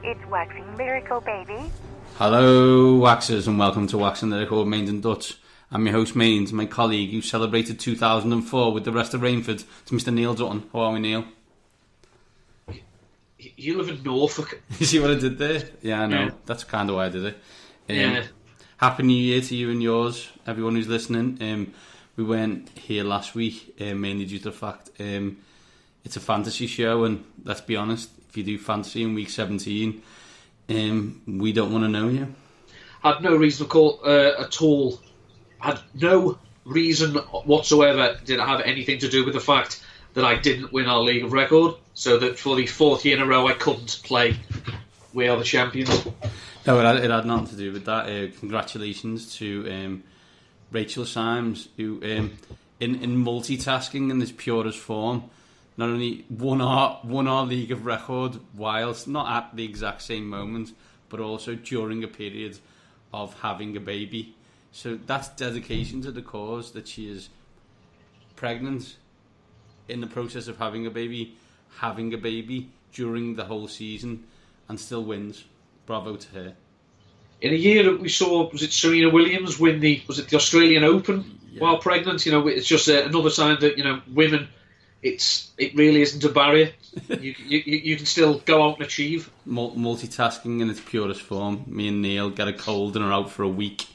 It's Waxing Lyrical, baby. Hello, Waxers, and welcome to Waxing Lyrical with Mains and Dutch. I'm your host, Mains, my colleague who celebrated 2004 with the rest of Rainford, to Mr. Neil Dutton. How are we, Neil? You live in Norfolk. You see what I did there? Yeah, I know. Yeah. That's kind of why I did it. Happy New Year to you and yours, everyone who's listening. We weren't here last week, mainly due to the fact it's a fantasy show, and let's be honest, if you do fantasy in week 17, we don't want to know you. Had no reason to call at all. Had no reason whatsoever. Did it have anything to do with the fact that I didn't win our League of Record, so that for the fourth year in a row I couldn't play We Are the Champions. No, it had nothing to do with that. Congratulations to Rachel Symes, who in multitasking in this purest form, not only won our League of Record whilst not at the exact same moment, but also during a period of having a baby. So that's dedication to the cause, that she is pregnant, in the process of having a baby during the whole season, and still wins. Bravo to her. In a year that we saw, was it Serena Williams win the Australian Open while pregnant? It's just another sign that women, it really isn't a barrier. You can still go out and achieve. Multitasking in its purest form. Me and Neil get a cold and are out for a week.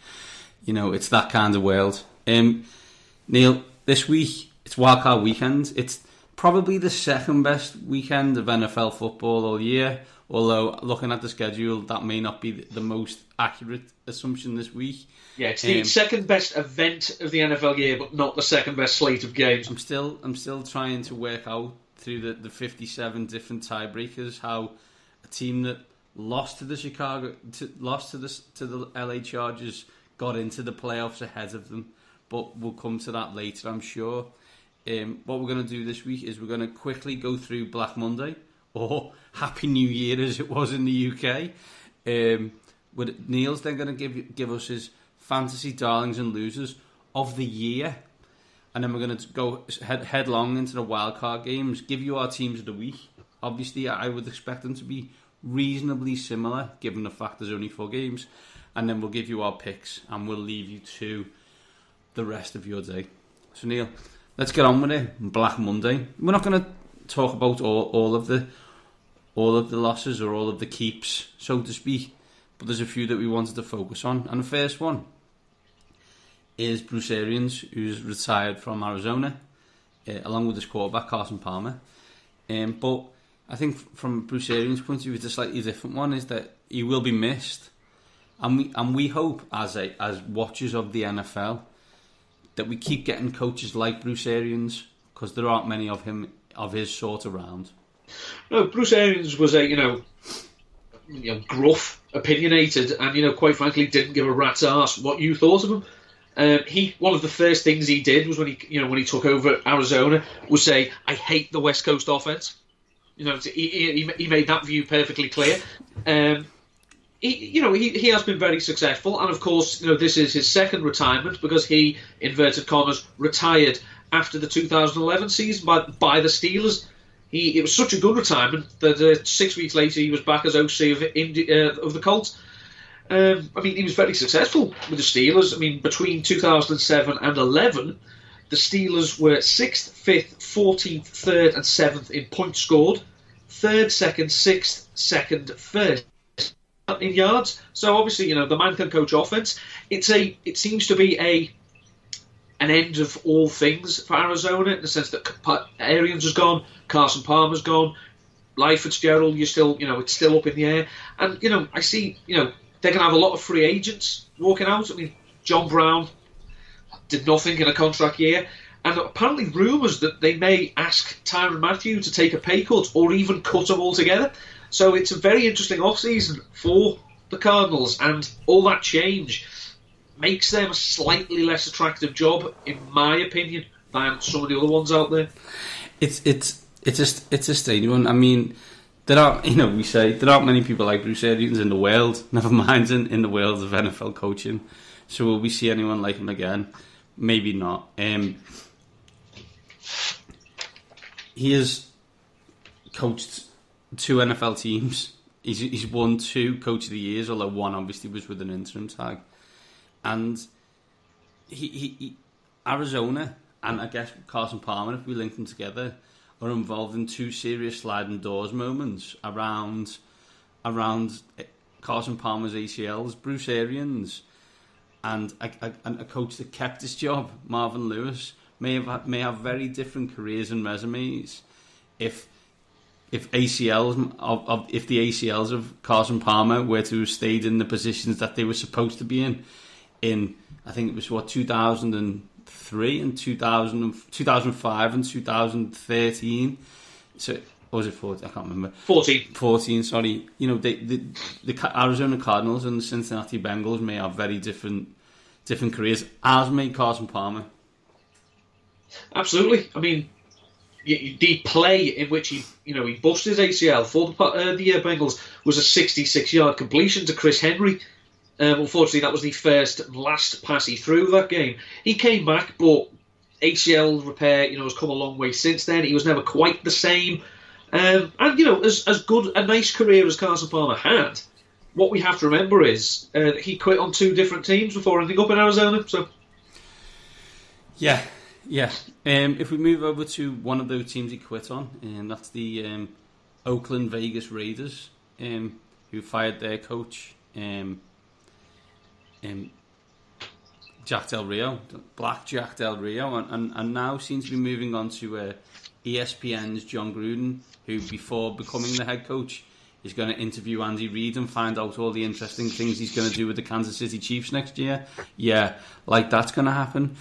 It's that kind of world. Neil, this week it's Wildcard Weekend. It's probably the second best weekend of NFL football all year. Although, looking at the schedule, that may not be the most accurate assumption this week. Yeah, it's the second best event of the NFL year, but not the second best slate of games. I'm still trying to work out through the 57 different tiebreakers how a team that lost to the LA Chargers got into the playoffs ahead of them. But we'll come to that later, I'm sure. What we're going to do this week is we're going to quickly go through Black Monday, or Happy New Year as it was in the UK. Neil's then going to give us his fantasy darlings and losers of the year, and then we're going to go headlong into the wildcard games, give you our teams of the week. Obviously, I would expect them to be reasonably similar, given the fact there's only 4 games, and then we'll give you our picks, and we'll leave you to the rest of your day. So, Neil, let's get on with it. Black Monday. We're not going to talk about all of the losses or all of the keeps, so to speak, but there's a few that we wanted to focus on. And the first one is Bruce Arians, who's retired from Arizona, along with his quarterback Carson Palmer. But I think from Bruce Arians' point of view, it's a slightly different one, is that he will be missed, and we hope as watchers of the NFL that we keep getting coaches like Bruce Arians, because there aren't many of his sort around. No, Bruce Arians was a gruff, opinionated, and quite frankly didn't give a rat's arse what you thought of him. One of the first things he did was when he took over Arizona was say, "I hate the West Coast offense." He made that view perfectly clear. He has been very successful, and of course, this is his second retirement, because he, inverted commas, retired after the 2011 season by the Steelers. It was such a good retirement that 6 weeks later he was back as OC of the Colts. He was very successful with the Steelers. Between 2007 and 11, the Steelers were 6th, 5th, 14th, 3rd and 7th in points scored, 3rd, 2nd, 6th, 2nd, 1st in yards. So obviously, the man can coach offense. It seems to be an end of all things for Arizona, in the sense that Arians has gone, Carson Palmer's gone, Larry Fitzgerald, it's still up in the air. And, I see, they're going to have a lot of free agents walking out. John Brown did nothing in a contract year. And apparently rumours that they may ask Tyrann Mathieu to take a pay cut or even cut him altogether. So it's a very interesting off-season for the Cardinals, and all that change makes them a slightly less attractive job, in my opinion, than some of the other ones out there. It's a strange one. There aren't many people like Bruce Arians in the world, never mind in the world of NFL coaching. So will we see anyone like him again? Maybe not. He has coached 2 NFL teams he's won 2 Coach of the Years, although one obviously was with an interim tag. And he Arizona, and I guess Carson Palmer, if we link them together, are involved in 2 serious sliding doors moments around Carson Palmer's ACLs. Bruce Arians and a coach that kept his job, Marvin Lewis, may have very different careers and resumes if the ACLs of Carson Palmer were to have stayed in the positions that they were supposed to be in I think it was 2003 and 2005 and 2013. So, or was it 14? I can't remember. 14, sorry. You know, the Arizona Cardinals and the Cincinnati Bengals may have very different careers, as may Carson Palmer. Absolutely. I mean, the play in which he busted his ACL for the Bengals was a 66-yard completion to Chris Henry. Unfortunately, that was the first and last pass he threw that game. He came back, but ACL repair, has come a long way since then. He was never quite the same. And as good a nice career as Carson Palmer had, what we have to remember is that he quit on 2 different teams before ending up in Arizona. So, yeah. If we move over to one of those teams he quit on, and that's the Oakland Vegas Raiders, who fired their coach, Jack Del Rio, Black Jack Del Rio, and now seems to be moving on to ESPN's John Gruden, who before becoming the head coach is going to interview Andy Reid and find out all the interesting things he's going to do with the Kansas City Chiefs next year. Yeah, like that's going to happen.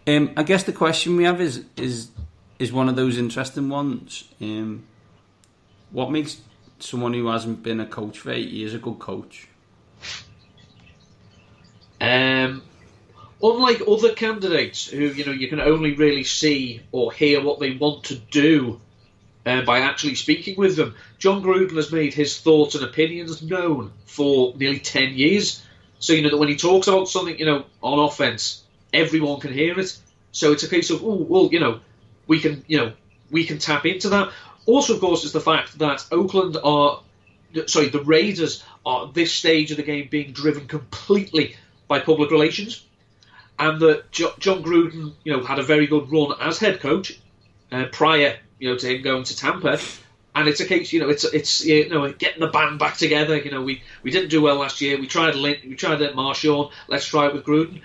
I guess the question we have is one of those interesting ones. What makes someone who hasn't been a coach for 8 years a good coach? Unlike other candidates who, you can only really see or hear what they want to do by actually speaking with them, John Gruden has made his thoughts and opinions known for nearly 10 years. So, that when he talks about something, on offense, everyone can hear it. So it's a case of, we can tap into that. Also, of course, is the fact that the Raiders are at this stage of the game being driven completely by public relations. And that John Gruden, had a very good run as head coach prior, to him going to Tampa. And it's a case, it's getting the band back together. We didn't do well last year. We tried Marshawn. Let's try it with Gruden.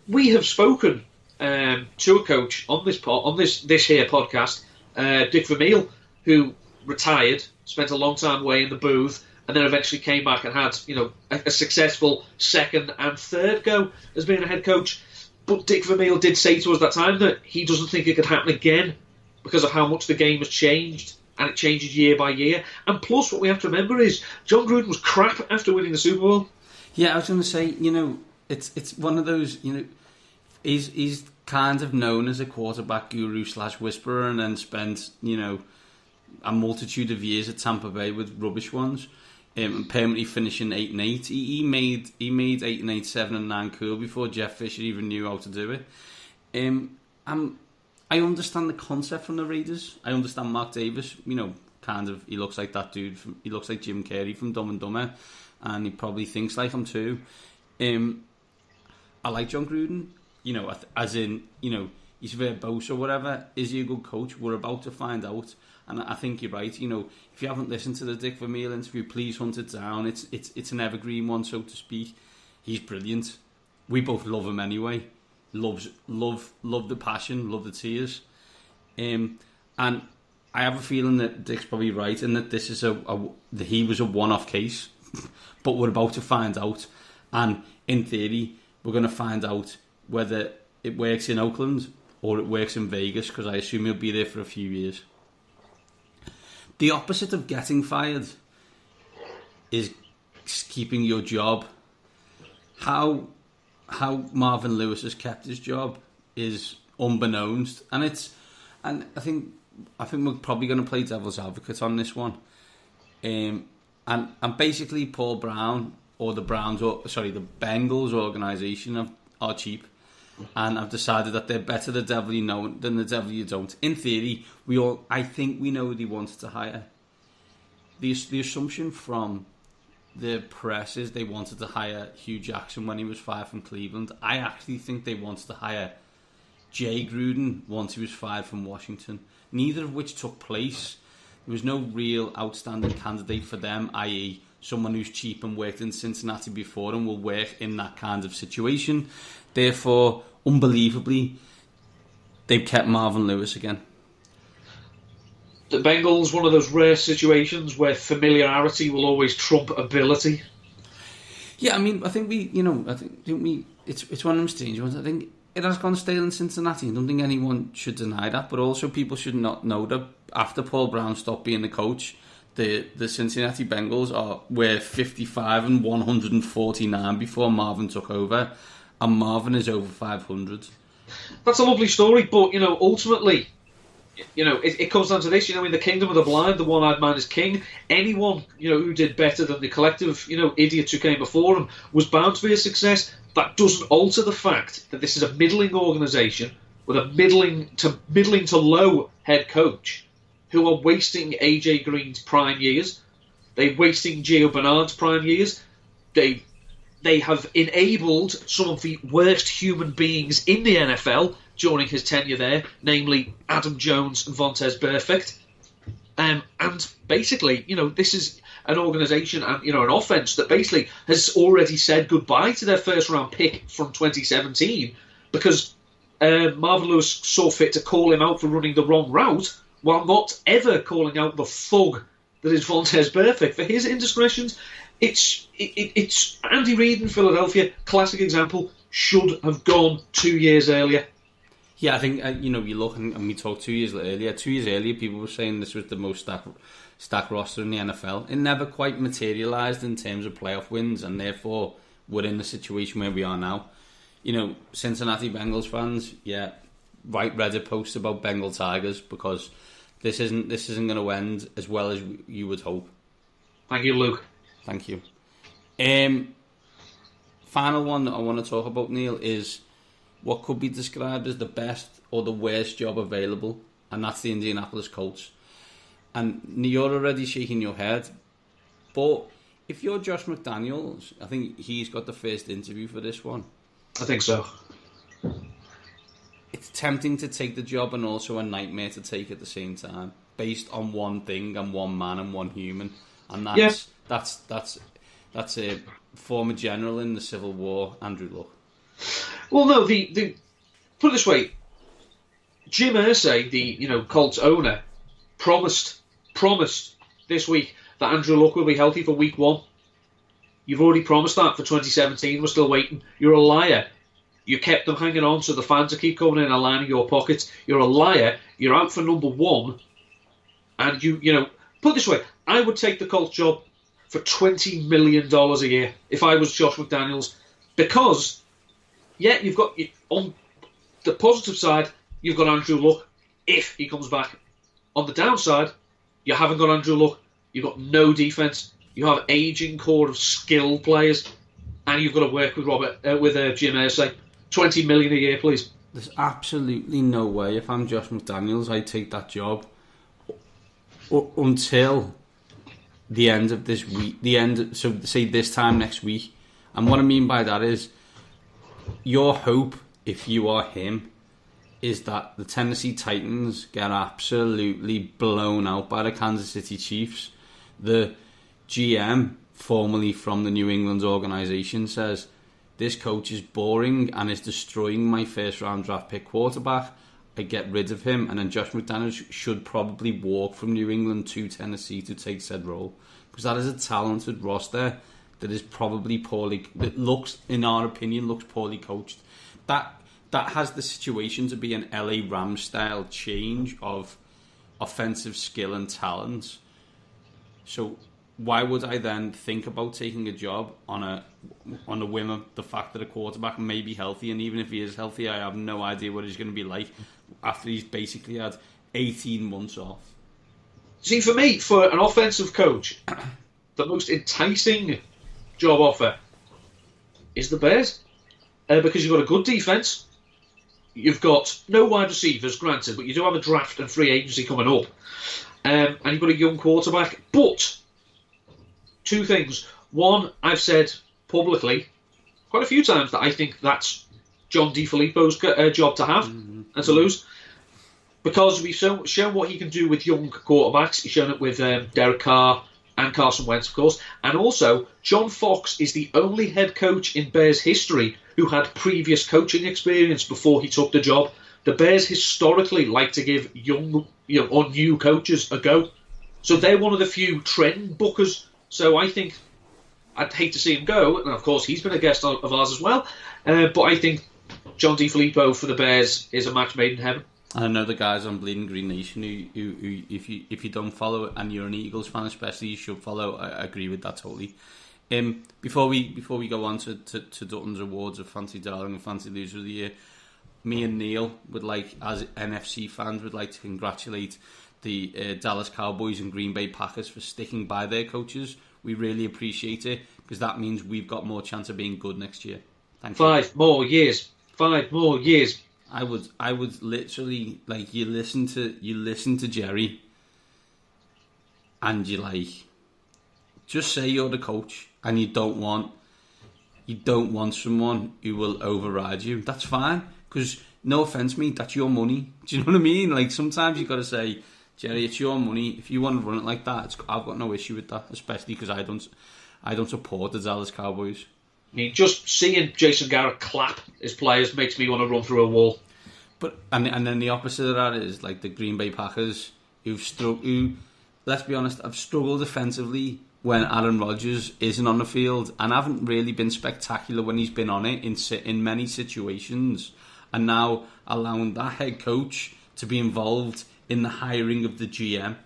We have spoken to a coach on this here podcast, Dick Vermeil, who retired, spent a long time away in the booth, and then eventually came back and had a successful second and third go as being a head coach. But Dick Vermeil did say to us that time that he doesn't think it could happen again because of how much the game has changed, and it changes year by year. And plus, what we have to remember is John Gruden was crap after winning the Super Bowl. Yeah, I was going to say, it's one of those, he's kind of known as a quarterback guru / whisperer, and then spent, a multitude of years at Tampa Bay with rubbish ones. And permanently finishing 8-8. He made 8-8, 7-9 cool before Jeff Fisher even knew how to do it. I understand the concept from the Raiders. I understand Mark Davis. Kind of, he looks like that dude. He looks like Jim Carrey from Dumb and Dumber, and he probably thinks like him too. I like John Gruden. As in, he's verbose or whatever. Is he a good coach? We're about to find out. And I think you're right. If you haven't listened to the Dick Vermeil interview, please hunt it down. It's an evergreen one, so to speak. He's brilliant. We both love him anyway. Love the passion, love the tears. And I have a feeling that Dick's probably right, and that this is that he was a one-off case. But we're about to find out, and in theory, we're going to find out whether it works in Oakland or it works in Vegas, because I assume he'll be there for a few years. The opposite of getting fired is keeping your job. How Marvin Lewis has kept his job is unbeknownst, and I think we're probably going to play devil's advocate on this one. And basically Paul Brown or the Bengals organisation are cheap. And I've decided that they're better the devil you know than the devil you don't. In theory, I think we know who they wanted to hire. The assumption from the press is they wanted to hire Hugh Jackson when he was fired from Cleveland. I actually think they wanted to hire Jay Gruden once he was fired from Washington. Neither of which took place. There was no real outstanding candidate for them, i.e. someone who's cheap and worked in Cincinnati before and will work in that kind of situation. Therefore, unbelievably, they've kept Marvin Lewis again. The Bengals, one of those rare situations where familiarity will always trump ability. Yeah, I mean, I think it's one of them strange ones. I think it has gone stale in Cincinnati. I don't think anyone should deny that, but also people should not know that after Paul Brown stopped being the coach, the Cincinnati Bengals were 55 and 149 before Marvin took over, and Marvin is over 500. That's a lovely story, but ultimately, it comes down to this. In the kingdom of the blind, the one-eyed man is king. Anyone who did better than the collective idiots who came before him was bound to be a success. That doesn't alter the fact that this is a middling organisation with a middling to low head coach who are wasting AJ Green's prime years. They're wasting Gio Bernard's prime years. They have enabled some of the worst human beings in the NFL during his tenure there, namely Adam Jones and Vontaze Burfict. And basically, this is an organisation and an offence that basically has already said goodbye to their first round pick from 2017 because Marvin Lewis saw fit to call him out for running the wrong route while not ever calling out the thug that is Vontaze Burfict for his indiscretions. It's Andy Reid in Philadelphia, classic example, should have gone 2 years earlier. Yeah, I think, you look, and we talked 2 years earlier. 2 years earlier, people were saying this was the most stacked roster in the NFL. It never quite materialised in terms of playoff wins, and therefore we're in the situation where we are now. Cincinnati Bengals fans, write Reddit posts about Bengal Tigers because this isn't going to end as well as you would hope. Thank you, Luke. Thank you. Final one that I want to talk about, Neil, is what could be described as the best or the worst job available, and that's the Indianapolis Colts. And you're already shaking your head, but if you're Josh McDaniels, I think he's got the first interview for this one. I think so. It's tempting to take the job and also a nightmare to take at the same time, based on one thing and one man and one human, and that's a former general in the Civil War, Andrew Luck. Well, no, the put it this way, Jim Irsay, the Colts owner, promised this week that Andrew Luck will be healthy for week 1. You've already promised that for 2017. We're still waiting. You're a liar. You kept them hanging on so the fans will keep coming in and lining your pockets. You're a liar. You're out for number 1. And you put it this way, I would take the Colts job for $20 million a year if I was Josh McDaniels, because you've got, on the positive side, you've got Andrew Luck if he comes back. On the downside, you haven't got Andrew Luck. You've got no defense. You have an aging core of skilled players, and you've got to work with Jim Irsay. $20 million a year, please. There's absolutely no way, if I'm Josh McDaniels, I'd take that job until the end of this week. So say this time next week. And what I mean by that is, your hope, if you are him, is that the Tennessee Titans get absolutely blown out by the Kansas City Chiefs. The GM, formerly from the New England organisation, says, this coach is boring and is destroying my first round draft pick quarterback. I get rid of him, and then Josh McDaniels should probably walk from New England to Tennessee to take said role, because that is a talented roster that is probably in our opinion, looks poorly coached. That has the situation to be an LA Rams style change of offensive skill and talent. So why would I then think about taking a job on a whim of the fact that a quarterback may be healthy, and even if he is healthy, I have no idea what he's going to be like after he's basically had 18 months off. See, for me, for an offensive coach, the most enticing job offer is the Bears, because you've got a good defense, you've got no wide receivers, granted, but you do have a draft and free agency coming up, and you've got a young quarterback. But two things: One, I've said publicly quite a few times that I think that's John DeFilippo's job to have and to lose. Because we've shown what he can do with young quarterbacks. He's shown it with Derek Carr and Carson Wentz, of course. And also, John Fox is the only head coach in Bears history who had previous coaching experience before he took the job. The Bears historically like to give young or new coaches a go. So they're one of the few trend bookers. So I think I'd hate to see him go. And of course, he's been a guest of ours as well. But I think John DeFilippo for the Bears is a match made in heaven. I know the guys on Bleeding Green Nation who if you don't follow it, and you're an Eagles fan especially, you should follow. I agree with that totally. Before we go on to Dutton's awards of Fancy Darling and Fancy Loser of the Year, me and Neil would like, as NFC fans, would like to congratulate the Dallas Cowboys and Green Bay Packers for sticking by their coaches. We really appreciate it, because that means we've got more chance of being good next year. Thank you. 5 more years. 5 more years. I would literally, like, you listen to Jerry, and you like, just say you're the coach and you don't want someone who will override you. That's fine, because no offense, mate, that's your money. Do you know what I mean? Like, sometimes you got to say, Jerry, it's your money. If you want to run it like that, I've got no issue with that, especially because I don't support the Dallas Cowboys. I mean, just seeing Jason Garrett clap his players makes me want to run through a wall. But and then the opposite of that is like the Green Bay Packers, who, let's be honest, have struggled defensively when Aaron Rodgers isn't on the field, and haven't really been spectacular when he's been on it in many situations. And now allowing that head coach to be involved in the hiring of the GM,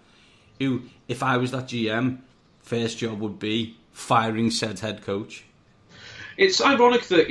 who, if I was that GM, first job would be firing said head coach. It's ironic that,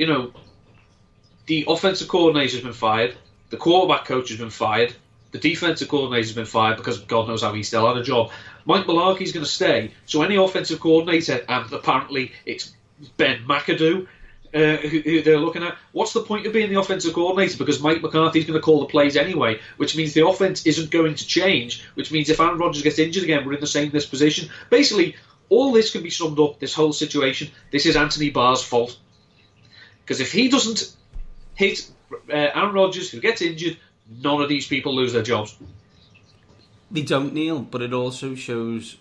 the offensive coordinator's been fired, the quarterback coach has been fired, the defensive coordinator's been fired because God knows how he still had a job. Mike Mularkey's going to stay, so any offensive coordinator, and apparently it's Ben McAdoo, who they're looking at, what's the point of being the offensive coordinator? Because Mike McCarthy's going to call the plays anyway, which means the offense isn't going to change, which means if Aaron Rodgers gets injured again, we're in the same position. Basically, all this can be summed up, this whole situation, this is Anthony Barr's fault. Because if he doesn't hit Aaron Rodgers, who gets injured, none of these people lose their jobs. They don't, Neil, but it also shows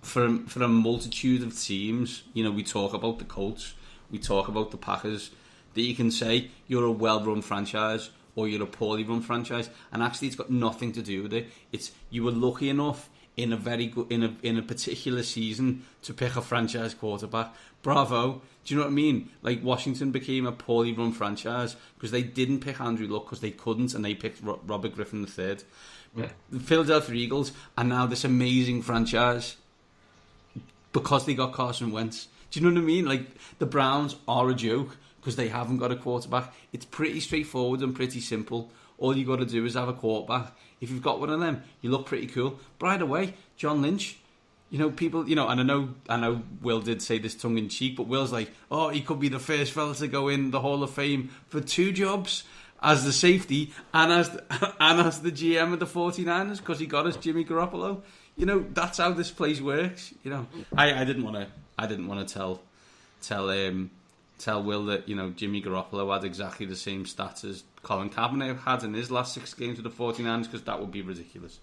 for a multitude of teams, we talk about the Colts, we talk about the Packers, that you can say you're a well-run franchise or you're a poorly run franchise, and actually it's got nothing to do with it. It's you were lucky enough in a very good in a particular season to pick a franchise quarterback. Bravo. Do you know what I mean? Like, Washington became a poorly run franchise because they didn't pick Andrew Luck because they couldn't, and they picked Robert Griffin III. Yeah. The Philadelphia Eagles are now this amazing franchise because they got Carson Wentz. Do you know what I mean? Like, the Browns are a joke because they haven't got a quarterback. It's pretty straightforward and pretty simple. All you got to do is have a quarterback. If you've got one of them, you look pretty cool. By the way, John Lynch, people, and I know Will did say this tongue in cheek, but Will's like, oh, he could be the first fella to go in the Hall of Fame for 2 jobs, as the safety and as the GM of the 49ers, because he got us Jimmy Garoppolo. That's how this place works. I didn't want to tell Will that Jimmy Garoppolo had exactly the same stats as Colin Kaepernick had in his last 6 games with the 49ers, because that would be ridiculous.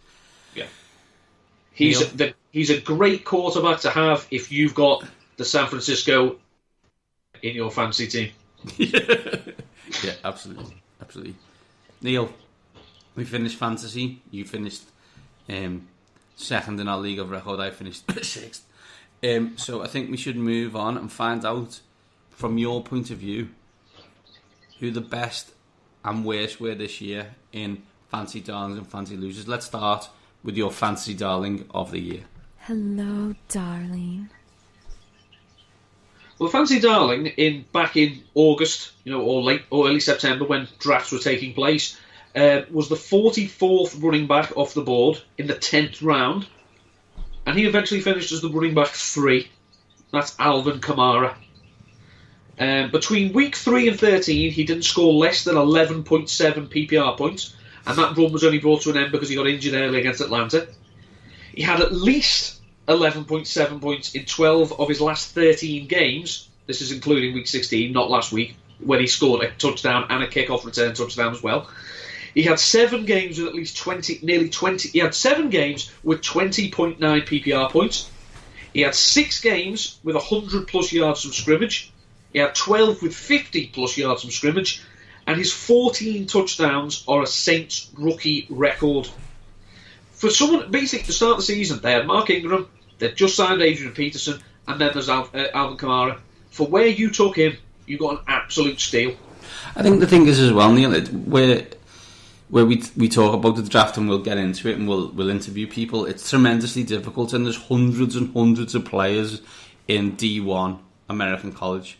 Yeah. He's a great quarterback to have if you've got the San Francisco in your fantasy team. Yeah, absolutely. Neil, we finished fantasy. You finished second in our league of record. I finished 6th. So I think we should move on and find out, from your point of view, who the best and worst were this year in Fancy Darlings and Fancy Losers. Let's start with your Fancy Darling of the year. Hello, darling. Well, Fancy Darling, back in August, or early September, when drafts were taking place, was the 44th running back off the board in the 10th round, and he eventually finished as the running back 3. That's Alvin Kamara. Between week 3 and 13, he didn't score less than 11.7 PPR points, and that run was only brought to an end because he got injured early against Atlanta. He had at least 11.7 points in 12 of his last 13 games. This is including week 16, not last week, when he scored a touchdown and a kickoff return touchdown as well. He had 7 games with at least 20, nearly 20. He had 7 games with 20.9 PPR points. He had 6 games with 100 plus yards from scrimmage. He had 12 with 50 plus yards from scrimmage. And his 14 touchdowns are a Saints rookie record. For someone, basically, to start the season, they had Mark Ingram, they'd just signed Adrian Peterson, and then there's Alvin Kamara. For where you took him, you got an absolute steal. I think the thing is as well, Neil, where we talk about the draft and we'll get into it and we'll interview people, it's tremendously difficult, and there's hundreds and hundreds of players in D1 American college.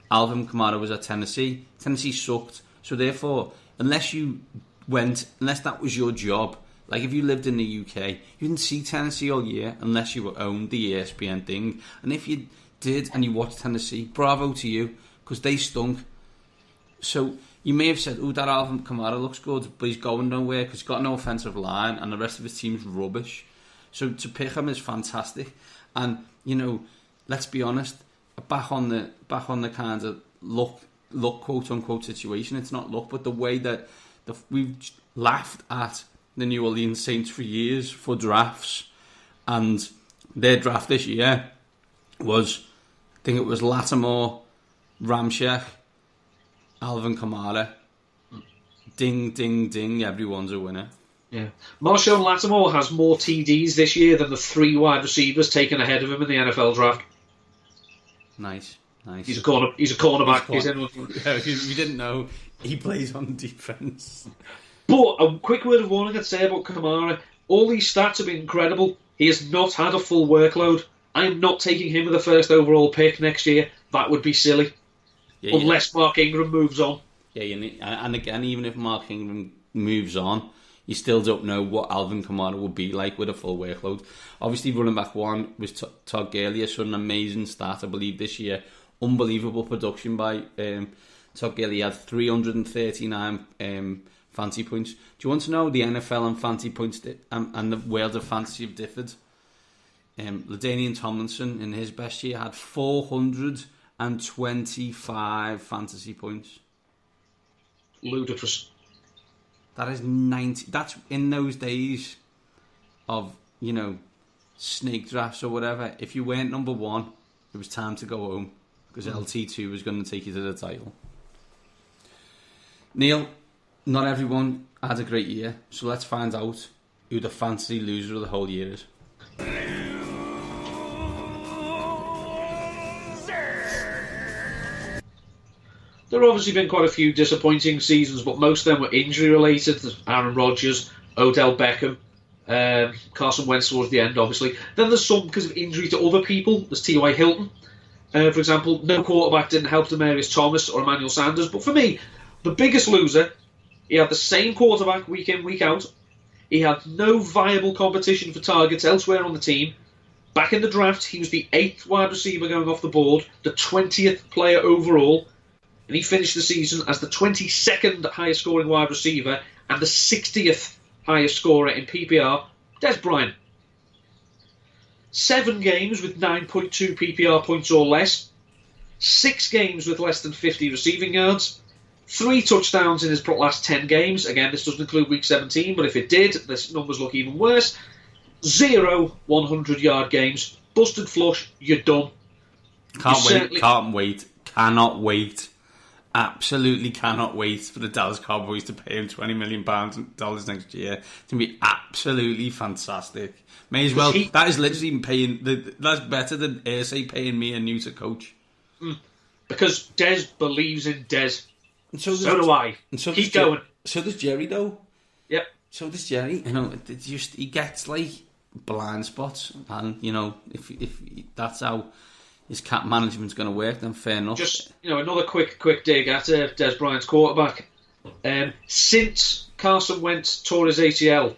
Alvin Kamara was at Tennessee. Tennessee sucked. So therefore, unless that was your job, like if you lived in the UK, you didn't see Tennessee all year unless you owned the ESPN thing. And if you did and you watched Tennessee, bravo to you, because they stunk. So you may have said, oh, that Alvin Kamara looks good, but he's going nowhere because he's got no offensive line and the rest of his team's rubbish. So to pick him is fantastic. And, you know, let's be honest, back on the kind of luck quote unquote situation, it's not luck, but the way that we've laughed at the New Orleans Saints for years for drafts, and their draft this year was, I think it was Lattimore, Ramczyk, Alvin Kamara. Ding, ding, ding, everyone's a winner. Yeah. Marshawn Lattimore has more TDs this year than the 3 wide receivers taken ahead of him in the NFL draft. Nice. He's a cornerback. If you didn't know, he plays on defense. But a quick word of warning I'd say about Kamara. All these stats have been incredible. He has not had a full workload. I am not taking him with the first overall pick next year. That would be silly. Yeah, unless Mark Ingram moves on. Yeah, and again, even if Mark Ingram moves on, you still don't know what Alvin Kamara will be like with a full workload. Obviously, running back 1 was Todd Gurley, so an amazing start, I believe, this year. Unbelievable production by Todd Gurley. He had 339 fantasy points. Do you want to know the NFL and fantasy points and the world of fantasy have differed? LaDainian Tomlinson, in his best year, had 425 fantasy points. Ludicrous. That is 90. That's in those days of, you know, snake drafts or whatever. If you weren't number 1, it was time to go home because LT2 was going to take you to the title. Neil, not everyone had a great year, so let's find out who the fantasy loser of the whole year is. There have obviously been quite a few disappointing seasons, but most of them were injury related. Aaron Rodgers, Odell Beckham, Carson Wentz towards the end, obviously. Then there's some because of injury to other people. There's T.Y. Hilton, for example. No quarterback didn't help Demaryius Thomas or Emmanuel Sanders. But for me, the biggest loser, he had the same quarterback week in, week out. He had no viable competition for targets elsewhere on the team. Back in the draft, he was the 8th wide receiver going off the board, the 20th player overall. And he finished the season as the 22nd highest scoring wide receiver and the 60th highest scorer in PPR, Des Bryant. 7 games with 9.2 PPR points or less. 6 games with less than 50 receiving yards. 3 touchdowns in his last 10 games. Again, this doesn't include week 17, but if it did, the numbers look even worse. 0 100-yard games. Busted flush, you're done. Cannot wait. Absolutely cannot wait for the Dallas Cowboys to pay him $20 million next year. It's going to be absolutely fantastic. May as well. That is literally paying. That's better than ASA paying me and you to coach. Because Des believes in Des. And so do I. And so keep going. So does Jerry, though. Yep. So does Jerry. You know, he gets like blind spots, and you know, if that's how his cap management's going to work, then fair enough. Just, you know, another quick dig at Des Bryant's quarterback. Since Carson Wentz tore his ACL,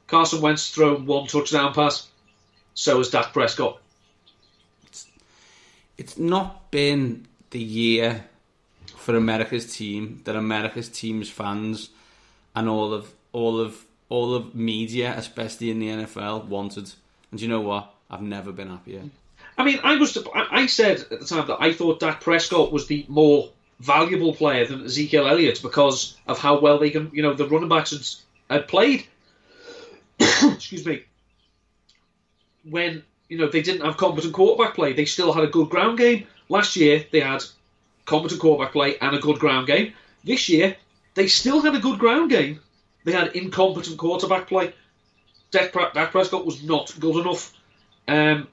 Carson Wentz thrown 1 touchdown pass. So has Dak Prescott. It's not been the year for America's team that America's team's fans and all of media, especially in the NFL, wanted. And you know what? I've never been happier. I mean, I said at the time that I thought Dak Prescott was the more valuable player than Ezekiel Elliott because of how well they can, the running backs had played. Excuse me. When, they didn't have competent quarterback play, they still had a good ground game. Last year, they had competent quarterback play and a good ground game. This year, they still had a good ground game. They had incompetent quarterback play. Dak Prescott was not good enough. And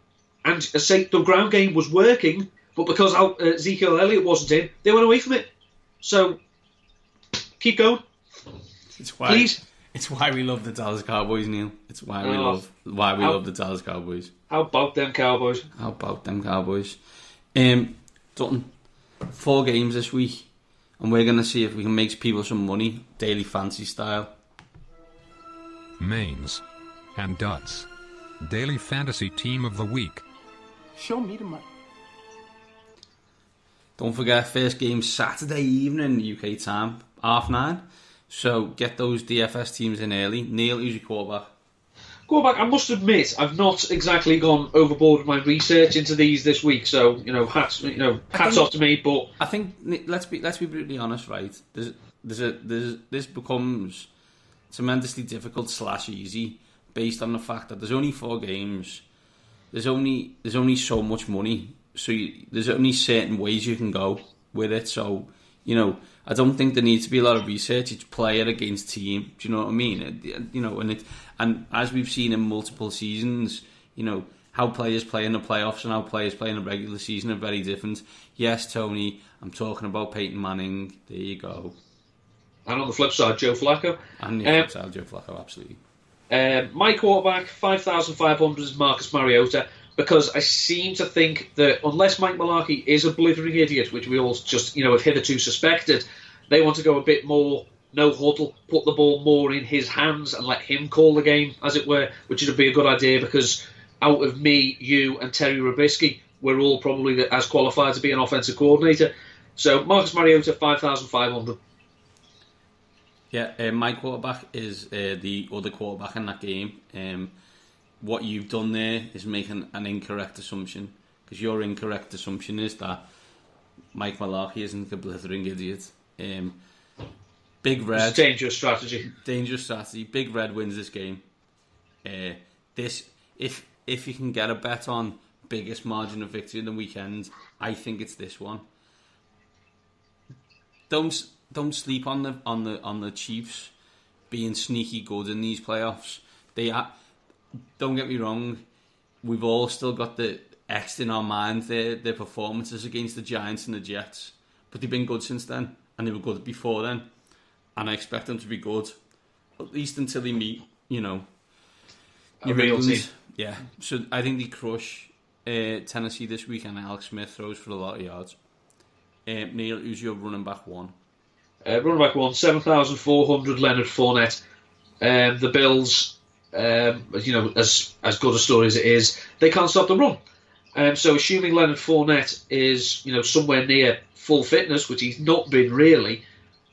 I say the ground game was working, but because Ezekiel Elliott wasn't in, they went away from it. So, keep going. Please. It's why we love the Dallas Cowboys, Neil. It's why we love the Dallas Cowboys. How about them Cowboys? Dutton, 4 games this week, and we're going to see if we can make people some money, daily fantasy style. Mains and Duds, daily fantasy team of the week. Show me the money. Don't forget, first game Saturday evening UK time, 9:30. So get those DFS teams in early. Neil, who's your quarterback? Quarterback, I must admit, I've not exactly gone overboard with my research into these this week. So hats off to me. But I think let's be brutally honest, right? This becomes tremendously difficult / easy based on the fact that there's only 4 games. There's only so much money. So there's only certain ways you can go with it. So I don't think there needs to be a lot of research. It's player against team. Do you know what I mean? And as we've seen in multiple seasons, how players play in the playoffs and how players play in the regular season are very different. Yes, Tony, I'm talking about Peyton Manning. There you go. And on the flip side, Joe Flacco. And the flip side, Joe Flacco, absolutely. My quarterback, 5,500 is Marcus Mariota, because I seem to think that unless Mike Mularkey is a blithering idiot, which we all just have hitherto suspected, they want to go a bit more no huddle, put the ball more in his hands and let him call the game, as it were, which would be a good idea because out of me, you and Terry Robisky, we're all probably as qualified to be an offensive coordinator. So Marcus Mariota, 5,500. Yeah, my quarterback is the other quarterback in that game. What you've done there is making an incorrect assumption, because your incorrect assumption is that Mike Mularkey isn't a blithering idiot. Big Red. It's dangerous strategy. Big Red wins this game. If you can get a bet on biggest margin of victory in the weekend, I think it's this one. Don't sleep on the Chiefs being sneaky good in these playoffs. They are. Don't get me wrong. We've all still got the X in our mind. Their performances against the Giants and the Jets, but they've been good since then, and they were good before then. And I expect them to be good, at least until they meet, a real team. Yeah. So I think they crush Tennessee this week, and Alex Smith throws for a lot of yards. Neil, who's your running back one? Running back one, 7,400, Leonard Fournette. The Bills, as good a story as it is, they can't stop the run. So assuming Leonard Fournette is, somewhere near full fitness, which he's not been really,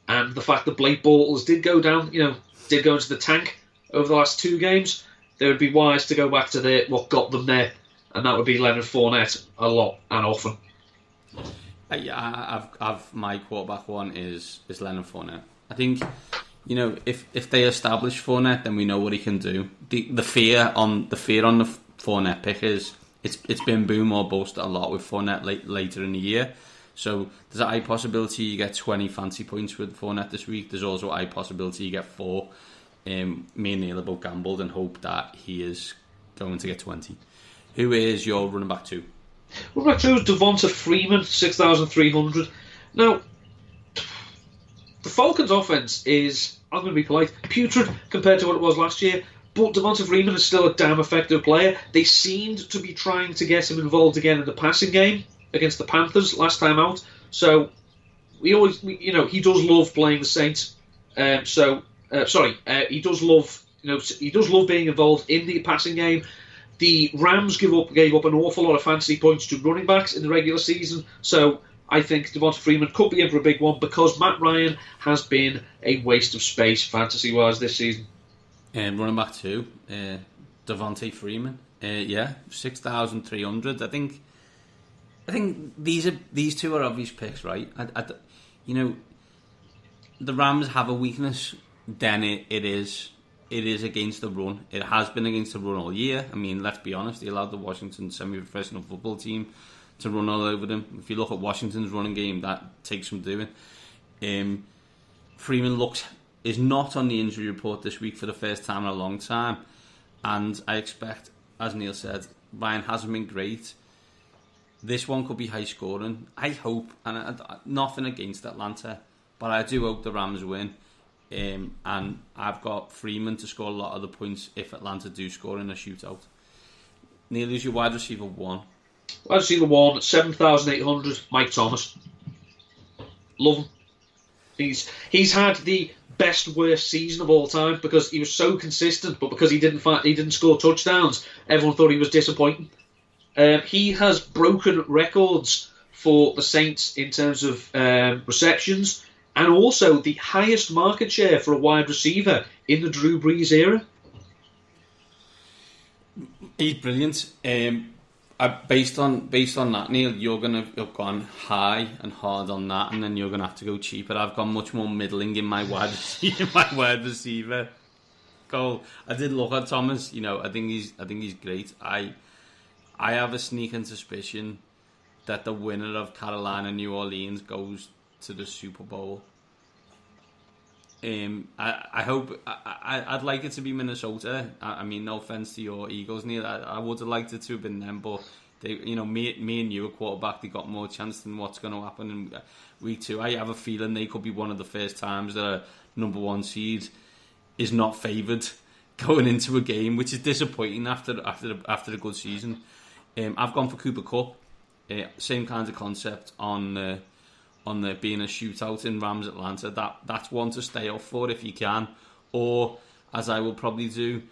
and the fact that Blake Bortles did go into the tank over the last 2 games, they would be wise to go back to what got them there, and that would be Leonard Fournette a lot and often. I've my quarterback one is Leonard Fournette. I think, if they establish Fournette, then we know what he can do. The fear on the Fournette pick is it's been boom or bust a lot with Fournette later in the year. So there's a high possibility you get 20 fancy points with Fournette this week. There's also a high possibility you get 4. Me and Neil have both gambled and hope that he is going to get 20. Who is your running back 2? Running back 2 is Devonta Freeman, 6,300. Now, the Falcons' offense is, I'm going to be polite, putrid compared to what it was last year, but Devonta Freeman is still a damn effective player. They seemed to be trying to get him involved again in the passing game against the Panthers last time out. So, he does love playing the Saints. He does love being involved in the passing game. The Rams gave up an awful lot of fantasy points to running backs in the regular season, so I think Devonta Freeman could be in for a big one because Matt Ryan has been a waste of space fantasy-wise this season. Running back 2, Devonta Freeman. Yeah, 6,300. I think these two are obvious picks, right? You know, the Rams have a weakness. Then it is against the run. It has been against the run all year. I mean, let's be honest. They allowed the Washington semi-professional football team to run all over them. If you look at Washington's running game, that takes some doing. Freeman is not on the injury report this week for the first time in a long time, and I expect, as Neil said, Ryan hasn't been great. This one could be high scoring. I hope, and nothing against Atlanta, but I do hope the Rams win. And I've got Freeman to score a lot of the points if Atlanta do score in a shootout. Neil, who's your wide receiver 1? Wide receiver 1, 7,800, Mike Thomas. Love him. He's had the best worst season of all time because he was so consistent, but because he didn't score touchdowns, everyone thought he was disappointing. He has broken records for the Saints in terms of receptions, and also the highest market share for a wide receiver in the Drew Brees era. He's brilliant. Based on that, Neil, you're going to have gone high and hard on that, and then you're going to have to go cheaper. I've gone much more middling in my wide receiver. Cole, I did look at Thomas. I think he's great. I have a sneaking suspicion that the winner of Carolina New Orleans goes to the Super Bowl. I hope. I'd like it to be Minnesota. I mean, no offense to your Eagles, Neil. I would have liked it to have been them, but they, me and you, a quarterback, they got more chance than what's going to happen in week 2. I have a feeling they could be one of the first times that a number 1 seed is not favoured going into a game, which is disappointing after a good season. I've gone for Cooper Kupp. Same kind of concept on there being a shootout in Rams Atlanta. That's one to stay off for if you can, or as I will probably do,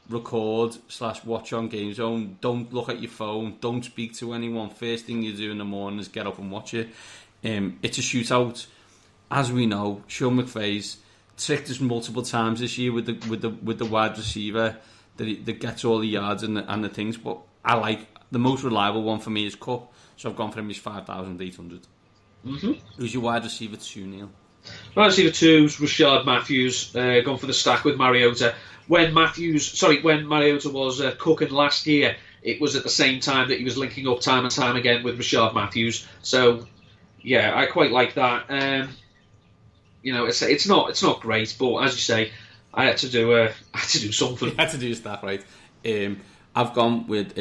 record/watch on Game Zone. Don't look at your phone. Don't speak to anyone. First thing you do in the morning is get up and watch it. It's a shootout, as we know. Sean McVay's tricked us multiple times this year with the wide receiver that gets all the yards and the things. But I like the most reliable one for me is Kupp, so I've gone for him. He's 5,800. Mm-hmm. Who's your wide receiver 2, Neil? Wide receiver 2 is Rashard Matthews, gone for the stack with Mariota. When Mariota was cooking last year, it was at the same time that he was linking up time and time again with Rashard Matthews. So, yeah, I quite like that. It's not great, but as you say, I had to do something. You had to do your stuff right. I've gone with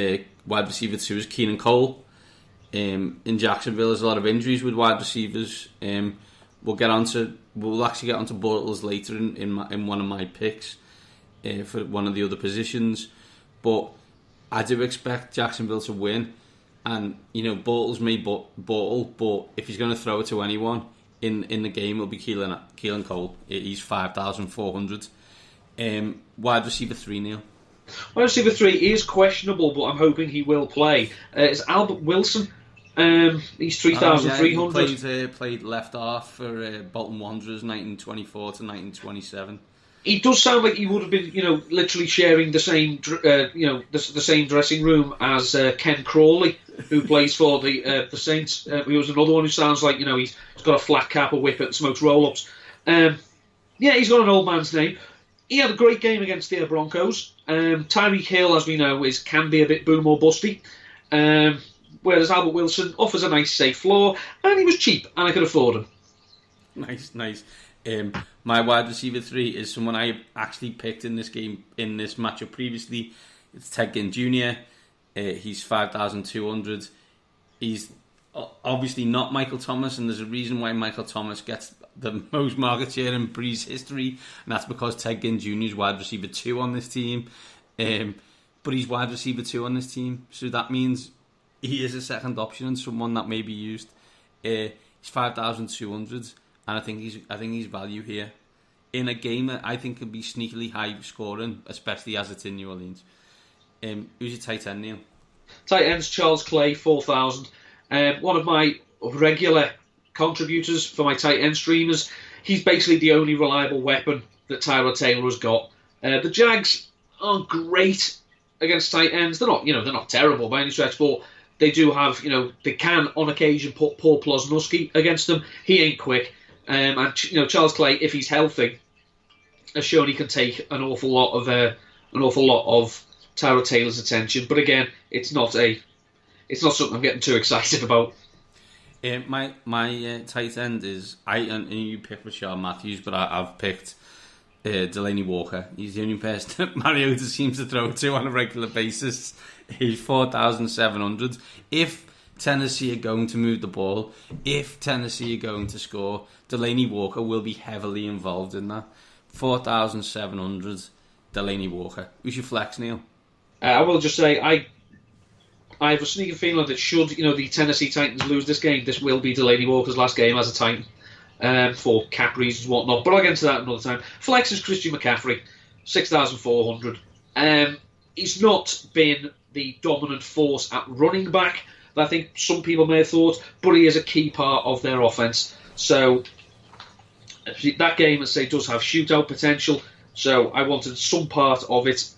wide receiver 2 is Keenan Cole. In Jacksonville, there's a lot of injuries with wide receivers. We'll actually get onto Bortles later in one of my picks for one of the other positions. But I do expect Jacksonville to win, and Bortles may bottle, but if he's going to throw it to anyone in the game, it'll be Keelan Cole. He's 5,400. Wide receiver 3, Neil. Wide receiver 3 is questionable, but I'm hoping he will play. It's Albert Wilson. He's 3,300. He played left half for Bolton Wanderers, 1924 to 1927. He does sound like he would have been, literally sharing the same, the same dressing room as Ken Crawley, who plays for the Saints. He was another one who sounds like, he's got a flat cap, a whip, and smokes roll-ups. He's got an old man's name. He had a great game against the Broncos. Tyreek Hill, as we know, can be a bit boom or busty. Whereas Albert Wilson offers a nice, safe floor, and he was cheap, and I could afford him. Nice. My wide receiver 3 is someone I actually picked in this game, in this matchup previously. It's Ted Ginn Jr. He's 5,200. He's obviously not Michael Thomas, and there's a reason why Michael Thomas gets the most market share in Brees history, and that's because Ted Ginn Jr. is wide receiver 2 on this team. But he's wide receiver 2 on this team, so that means he is a second option and someone that may be used. He's 5,200, and I think he's value here in a game that I think could be sneakily high scoring, especially as it's in New Orleans. Who's your tight end, Neil? Tight end's Charles Clay, 4,000. One of my regular contributors for my tight end streamers. He's basically the only reliable weapon that Tyrod Taylor has got. The Jags aren't great against tight ends. They're not terrible by any stretch, but they do have, they can on occasion put Paul Plosnowski against them. He ain't quick, and Charles Clay, if he's healthy, has shown he can take an awful lot of Tyrod Taylor's attention. But again, it's not something I'm getting too excited about. My tight end is and you picked Rashard Matthews, but I've picked Delaney Walker. He's the only person that Mariota seems to throw to on a regular basis. He's 4,700. If Tennessee are going to move the ball, if Tennessee are going to score, Delaney Walker will be heavily involved in that. 4,700, Delaney Walker. Who's your flex, Neil? I will just say I have a sneaking feeling that should the Tennessee Titans lose this game, this will be Delaney Walker's last game as a Titan, for cap reasons and whatnot. But I'll get into that another time. Flex is Christian McCaffrey, 6,400. He's not been the dominant force at running back that I think some people may have thought, but he is a key part of their offense. So that game, as I say, does have shootout potential. So I wanted some part of it.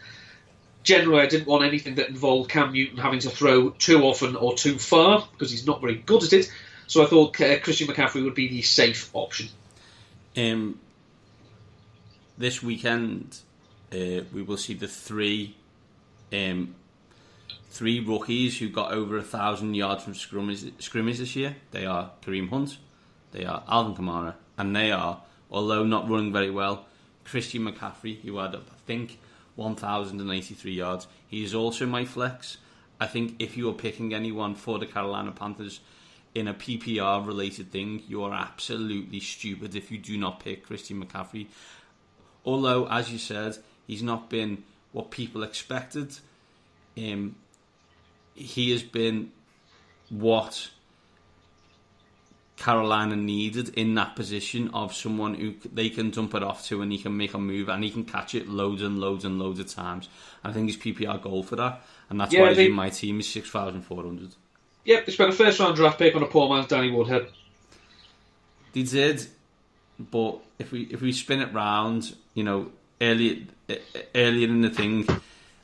Generally, I didn't want anything that involved Cam Newton having to throw too often or too far, because he's not very good at it. So I thought Christian McCaffrey would be the safe option. This weekend, we will see the three rookies who got over 1,000 yards from scrimmage this year. They are Kareem Hunt, they are Alvin Kamara, and they are, although not running very well, Christian McCaffrey, who had, I think, 1,083 yards. He is also my flex. I think if you are picking anyone for the Carolina Panthers in a PPR related thing, you are absolutely stupid if you do not pick Christian McCaffrey. Although, as you said, he's not been what people expected. He has been what Carolina needed in that position of someone who they can dump it off to and he can make a move and he can catch it loads and loads and loads of times. And I think his PPR goal for that, and that's why he's in my team, is 6,400. Yep, they spent a first round draft pick on a poor man's Danny Woodhead. They did, but if we spin it round, earlier in the thing,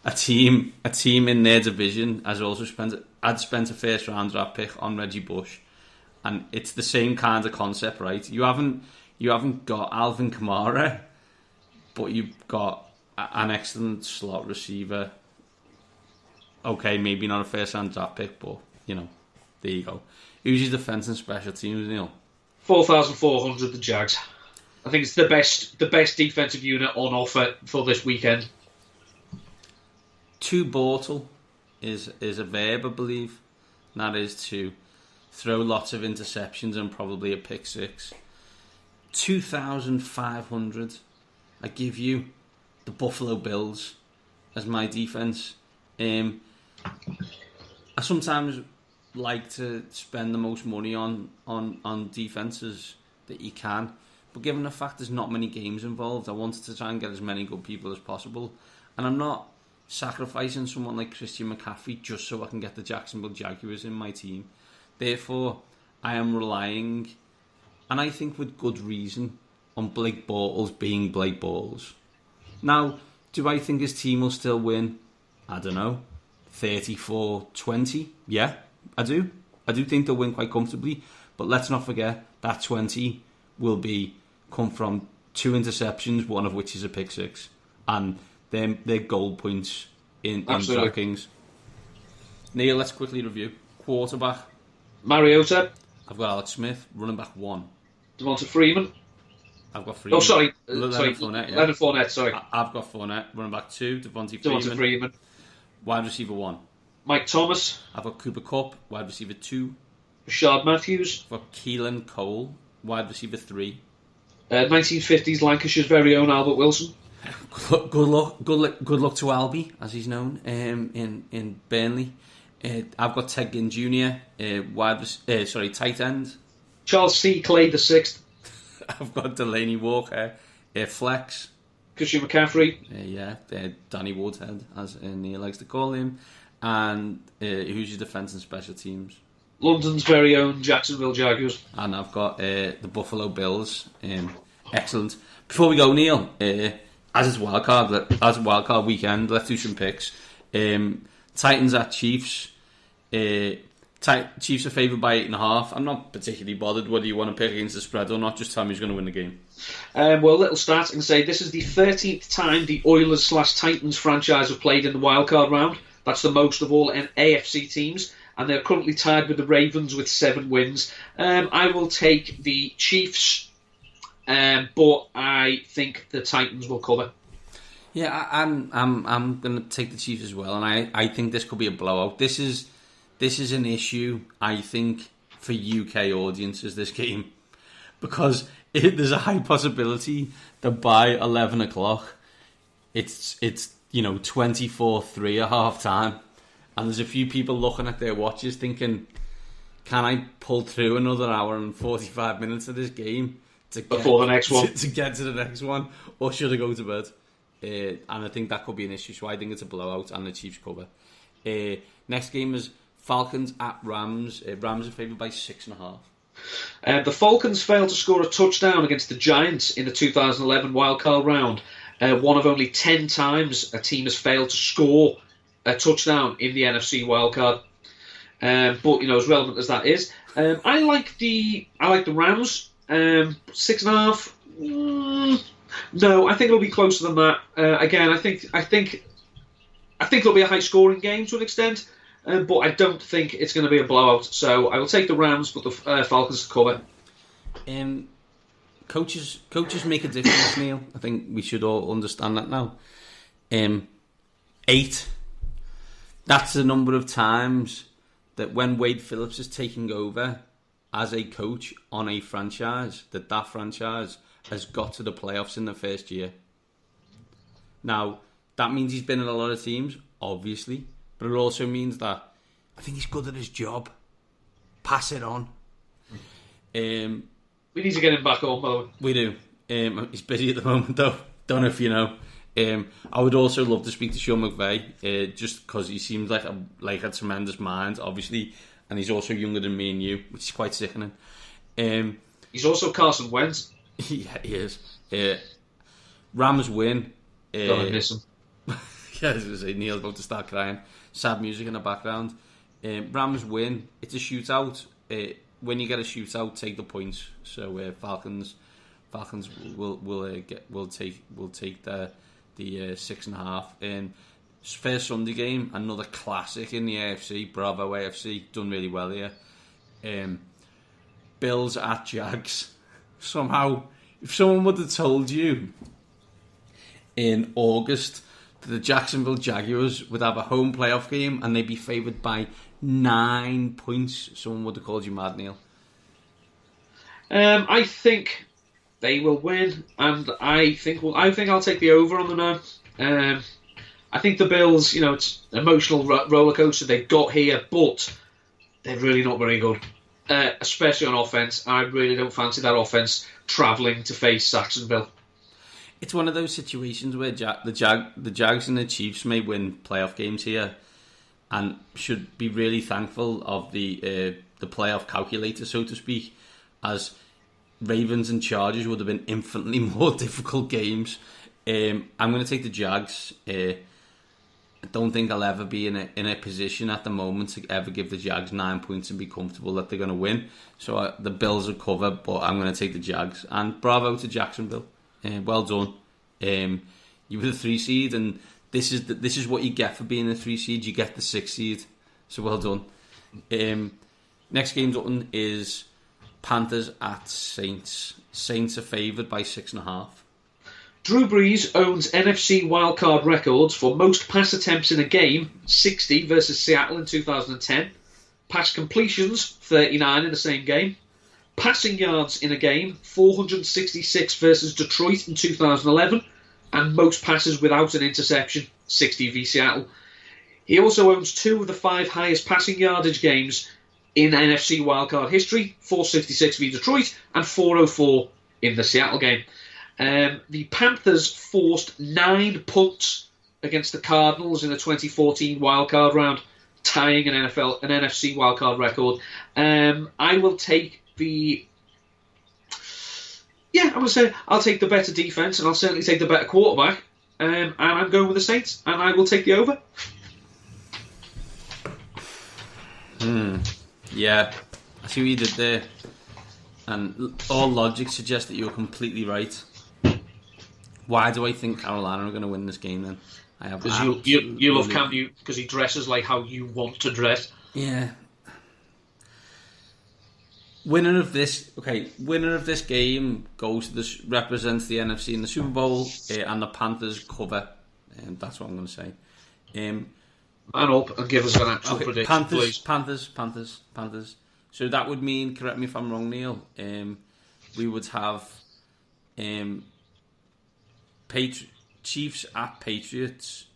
a team in their division has also spent a first round draft pick on Reggie Bush, and it's the same kind of concept, right? You haven't got Alvin Kamara, but you've got an excellent slot receiver. Okay, maybe not a first round draft pick, but there you go. Who's your defense and special teams, Neil? 4,400, the Jags. I think it's the best defensive unit on offer for this weekend. To Bortle is a verb, I believe. And that is to throw lots of interceptions and probably a pick six. 2,500. I give you the Buffalo Bills as my defense. I sometimes like to spend the most money on defenses that you can, but given the fact there's not many games involved, I wanted to try and get as many good people as possible, and I'm not sacrificing someone like Christian McCaffrey just so I can get the Jacksonville Jaguars in my team. Therefore, I am relying, and I think with good reason, on Blake Bortles being Blake Bortles. Now, do I think his team will still win? I don't know, 34-20? Yeah, I do. I do think they'll win quite comfortably, but let's not forget that 20 will come from 2 interceptions, one of which is a pick six, and their goal points in DraftKings. Neil, let's quickly review. Quarterback. Mariota. I've got Alex Smith. Running back 1. Devonta Freeman. I've got Freeman. Oh, sorry. Leonard Fournette, yeah. Leonard Fournette, sorry. I've got Fournette. Running back 2, Devonta Freeman. Wide receiver 1. Mike Thomas. I've got Cooper Kupp. Wide receiver 2. Rashard Matthews. I've got Keelan Cole. Wide receiver 3. 1950s Lancashire's very own Albert Wilson. Good luck to Albie, as he's known, in Burnley. I've got Ted Ginn Jr. Tight end. Charles C. Clay the 6th. I've got Delaney Walker. Flex. Christian McCaffrey. Danny Woodhead, as Neil likes to call him. And who's your defence and special teams? London's very own Jacksonville Jaguars. And I've got the Buffalo Bills. Excellent. Before we go, Neil, as it's Wildcard Weekend, let's do some picks. Titans at Chiefs. Chiefs are favoured by 8.5. I'm not particularly bothered whether you want to pick against the spread or not. Just tell me who's going to win the game. Well, little stat, I can say this is the 13th time the Oilers/Titans franchise have played in the wildcard round. That's the most of all AFC teams, and they're currently tied with the Ravens with 7 wins. I will take the Chiefs, but I think the Titans will cover. Yeah, I'm going to take the Chiefs as well, and I think this could be a blowout. This is an issue, I think, for UK audiences, this game, because there's a high possibility that by 11 o'clock it's 24-3 at half time, and there's a few people looking at their watches thinking, can I pull through another hour and 45 minutes of this game before the next one to get to the next one, or should I go to bed? And I think that could be an issue, so I think it's a blowout and the Chiefs cover. Next game is Falcons at Rams. Rams are favoured by 6.5. The Falcons failed to score a touchdown against the Giants in the 2011 wildcard round. One of only 10 times a team has failed to score a touchdown in the NFC wildcard. But as relevant as that is, I like the Rams. 6.5. No, I think it'll be closer than that. Again, I think it'll be a high scoring game to an extent. But I don't think it's going to be a blowout. So I will take the Rams, but the Falcons to cover. Coaches make a difference, Neil. I think we should all understand that now. 8. That's the number of times that when Wade Phillips is taking over as a coach on a franchise, that franchise has got to the playoffs in the first year. Now, that means he's been in a lot of teams, obviously. But it also means that I think he's good at his job. Pass it on. We need to get him back home, by the way. We do. He's busy at the moment, though. Don't know if you know. I would also love to speak to Sean McVay, just because he seems like a tremendous mind, obviously, and he's also younger than me and you, which is quite sickening. He's also Carson Wentz. Yeah, he is. Rams win. I miss him. Yeah, I was going to say, Neil's about to start crying. Sad music in the background. Rams win. It's a shootout. When you get a shootout, take the points. So Falcons will take the 6.5. First Sunday game, another classic in the AFC. Bravo AFC, done really well here. Bills at Jags. Somehow, if someone would have told you in August that the Jacksonville Jaguars would have a home playoff game and they'd be favoured by 9 points, someone would have called you mad, Neil. I think they will win, and I think I'll take the over on them now. I think the Bills, it's an emotional roller coaster they've got here, but they're really not very good, especially on offense. I really don't fancy that offense travelling to face Jacksonville. It's one of those situations where the Jags and the Chiefs may win playoff games here, and should be really thankful of the playoff calculator, so to speak, as Ravens and Chargers would have been infinitely more difficult games. I'm going to take the Jags. I don't think I'll ever be in a position at the moment to ever give the Jags 9 points and be comfortable that they're going to win. So the Bills will cover, but I'm going to take the Jags. And bravo to Jacksonville. Well done. You were the 3 seed, and this is what you get for being the 3 seed. You get the 6 seed. So well done. Next game done is Panthers at Saints. Saints are favoured by 6.5. Drew Brees owns NFC wildcard records for most pass attempts in a game, 60 versus Seattle in 2010. Pass completions, 39 in the same game. Passing yards in a game, 466 versus Detroit in 2011. And most passes without an interception, 60 v Seattle. He also owns 2 of the 5 highest passing yardage games in NFC wildcard history, 466 v Detroit and 404 in the Seattle game. The Panthers forced 9 punts against the Cardinals in the 2014 wildcard round, tying an NFC wildcard record. I will take I'll take the better defense, and I'll certainly take the better quarterback. And I'm going with the Saints, and I will take the over. Yeah, I see what you did there. And all logic suggests that you're completely right. Why do I think Carolina are going to win this game then? I have Because you love Cam Newton because he dresses like how you want to dress. Yeah. Winner of this game goes to represents the NFC in the Super Bowl, and the Panthers cover. That's what I'm going to say. Man up and give us an actual prediction, please. Panthers. So that would mean, correct me if I'm wrong, Neil. We would have Chiefs at Patriots.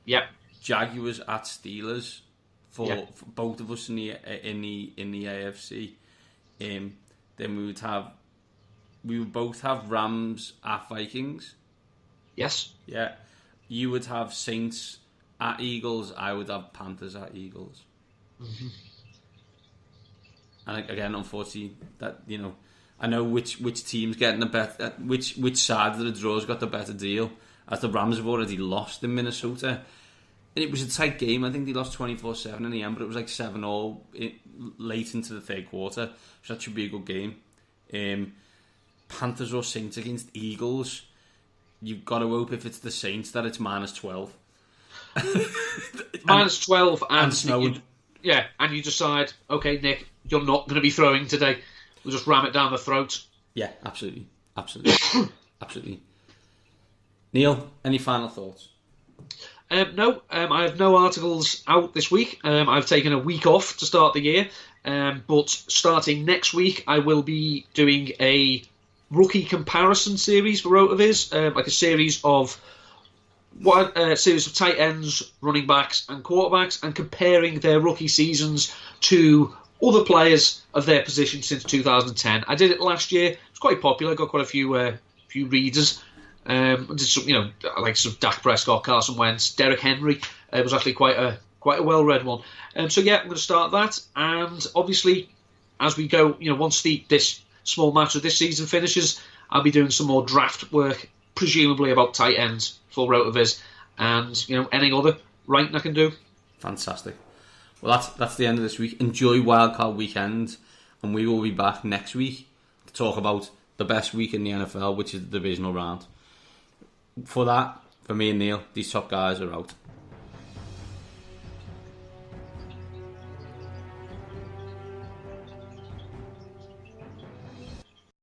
Yep. Jaguars at Steelers for both of us in the AFC. Then we would both have Rams at Vikings. Yes. Yeah. You would have Saints at Eagles. I would have Panthers at Eagles. Mm-hmm. And again, unfortunately, that I know which team's getting the better, which side of the draw's got the better deal, as the Rams have already lost in Minnesota. And it was a tight game. I think they lost 24-7 in the end, but it was like 7-all late into the third quarter. So that should be a good game. Panthers or Saints against Eagles. You've got to hope if it's the Saints that it's -12. -12 and snowing. And you decide, okay, Nick, you're not going to be throwing today. We'll just ram it down the throat. Yeah, absolutely. Absolutely. Neil, any final thoughts? No, I have no articles out this week. I've taken a week off to start the year, but starting next week, I will be doing a rookie comparison series for Rotoviz, like a series of tight ends, running backs, and quarterbacks, and comparing their rookie seasons to other players of their position since 2010. I did it last year. It was quite popular. I got quite a few readers. Did some, like some Dak Prescott, Carson Wentz, Derrick Henry. It was actually quite a well-read one. I'm going to start that, and obviously, as we go, once this small match of this season finishes, I'll be doing some more draft work, presumably about tight ends for Rotoviz, and any other writing I can do. Fantastic. Well, that's the end of this week. Enjoy Wildcard Weekend, and we will be back next week to talk about the best week in the NFL, which is the divisional round. For that, for me and Neil, these top guys are out.